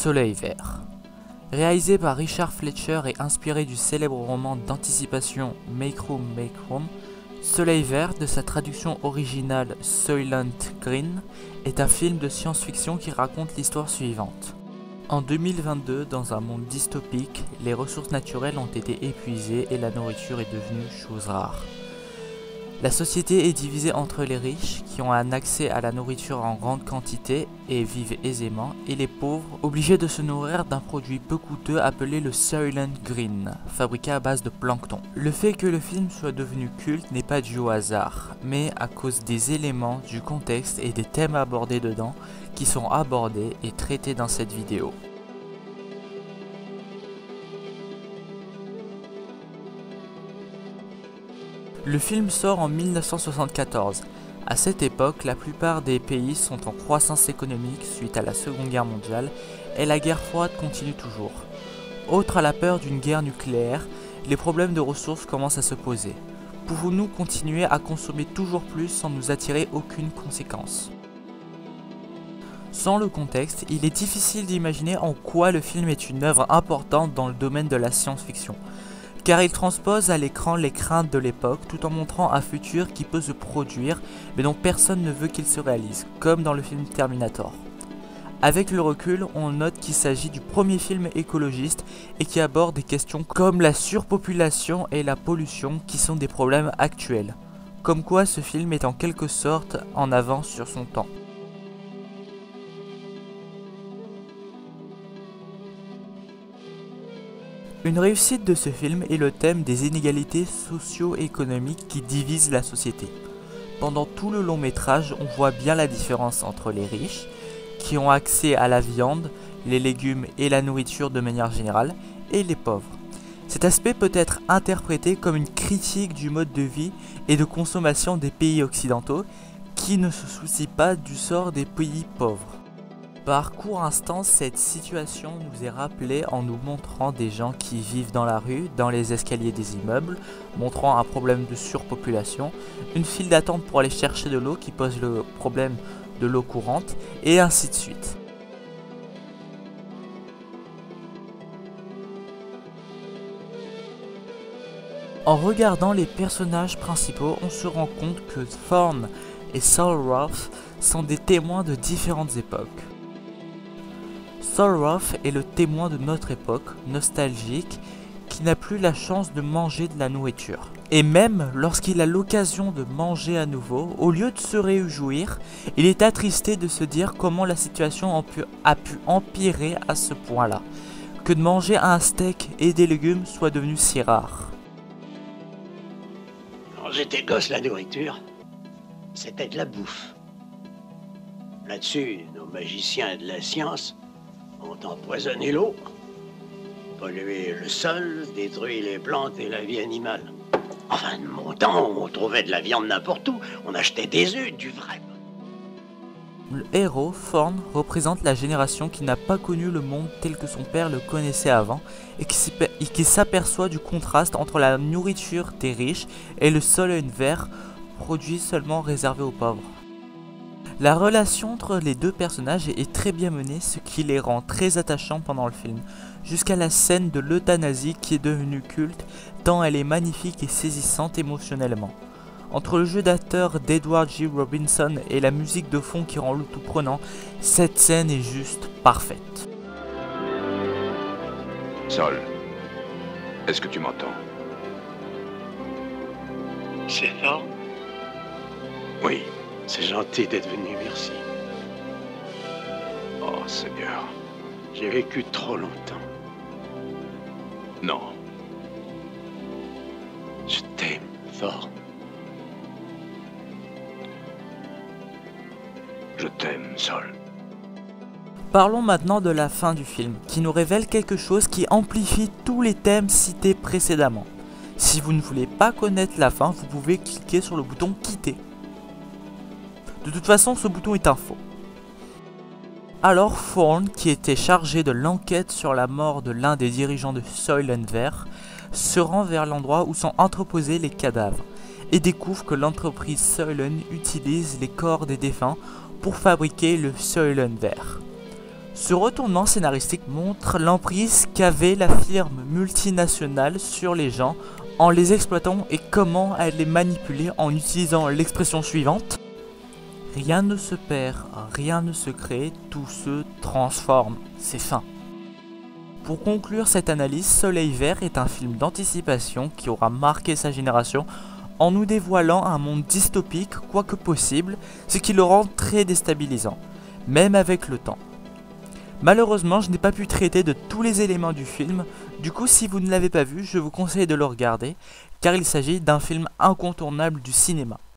Soleil vert. Réalisé par Richard Fletcher et inspiré du célèbre roman d'anticipation Make Room, Make Room, Soleil vert, de sa traduction originale Soylent Green, est un film de science-fiction qui raconte l'histoire suivante. En 2022, dans un monde dystopique, les ressources naturelles ont été épuisées et la nourriture est devenue chose rare. La société est divisée entre les riches, qui ont un accès à la nourriture en grande quantité et vivent aisément, et les pauvres, obligés de se nourrir d'un produit peu coûteux appelé le Soylent Green, fabriqué à base de plancton. Le fait que le film soit devenu culte n'est pas dû au hasard, mais à cause des éléments, du contexte et des thèmes abordés dedans, qui sont abordés et traités dans cette vidéo. Le film sort en 1974. À cette époque, la plupart des pays sont en croissance économique suite à la Seconde Guerre mondiale et la guerre froide continue toujours. Autre à la peur d'une guerre nucléaire, les problèmes de ressources commencent à se poser. Pouvons-nous continuer à consommer toujours plus sans nous attirer aucune conséquence ? Sans le contexte, il est difficile d'imaginer en quoi le film est une œuvre importante dans le domaine de la science-fiction. Car il transpose à l'écran les craintes de l'époque tout en montrant un futur qui peut se produire mais dont personne ne veut qu'il se réalise, comme dans le film Terminator. Avec le recul, on note qu'il s'agit du premier film écologiste et qui aborde des questions comme la surpopulation et la pollution qui sont des problèmes actuels. Comme quoi ce film est en quelque sorte en avance sur son temps. Une réussite de ce film est le thème des inégalités socio-économiques qui divisent la société. Pendant tout le long métrage, on voit bien la différence entre les riches, qui ont accès à la viande, les légumes et la nourriture de manière générale, et les pauvres. Cet aspect peut être interprété comme une critique du mode de vie et de consommation des pays occidentaux, qui ne se soucient pas du sort des pays pauvres. Par court instant, cette situation nous est rappelée en nous montrant des gens qui vivent dans la rue, dans les escaliers des immeubles, montrant un problème de surpopulation, une file d'attente pour aller chercher de l'eau qui pose le problème de l'eau courante, et ainsi de suite. En regardant les personnages principaux, on se rend compte que Thorn et Solroth sont des témoins de différentes époques. Solroth est le témoin de notre époque, nostalgique, qui n'a plus la chance de manger de la nourriture. Et même lorsqu'il a l'occasion de manger à nouveau, au lieu de se réjouir, il est attristé de se dire comment la situation a pu empirer à ce point-là, que de manger un steak et des légumes soit devenu si rare. Quand j'étais gosse, la nourriture, c'était de la bouffe. Là-dessus, nos magiciens de la science ont empoisonné l'eau, pollué le sol, détruit les plantes et la vie animale. Enfin, de mon temps, on trouvait de la viande n'importe où, on achetait des œufs, du vrai. Le héros, Thorn, représente la génération qui n'a pas connu le monde tel que son père le connaissait avant et qui s'aperçoit du contraste entre la nourriture des riches et le Soylent vert, produit seulement réservé aux pauvres. La relation entre les deux personnages est très bien menée, ce qui les rend très attachants pendant le film, jusqu'à la scène de l'euthanasie qui est devenue culte, tant elle est magnifique et saisissante émotionnellement. Entre le jeu d'acteur d'Edward G. Robinson et la musique de fond qui rend le tout prenant, cette scène est juste parfaite. Sol, est-ce que tu m'entends? C'est fort. Oui. C'est gentil d'être venu, merci. Oh, Seigneur. J'ai vécu trop longtemps. Non. Je t'aime fort. Je t'aime, Sol. Parlons maintenant de la fin du film, qui nous révèle quelque chose qui amplifie tous les thèmes cités précédemment. Si vous ne voulez pas connaître la fin, vous pouvez cliquer sur le bouton quitter. De toute façon, ce bouton est un faux. Alors Thorn, qui était chargé de l'enquête sur la mort de l'un des dirigeants de Soylent vert, se rend vers l'endroit où sont entreposés les cadavres et découvre que l'entreprise Soylent utilise les corps des défunts pour fabriquer le Soylent vert. Ce retournement scénaristique montre l'emprise qu'avait la firme multinationale sur les gens en les exploitant et comment elle les manipulait en utilisant l'expression suivante: rien ne se perd, rien ne se crée, tout se transforme. C'est fin. Pour conclure cette analyse, Soleil Vert est un film d'anticipation qui aura marqué sa génération en nous dévoilant un monde dystopique quoique possible, ce qui le rend très déstabilisant, même avec le temps. Malheureusement, je n'ai pas pu traiter de tous les éléments du film, du coup si vous ne l'avez pas vu, je vous conseille de le regarder, car il s'agit d'un film incontournable du cinéma.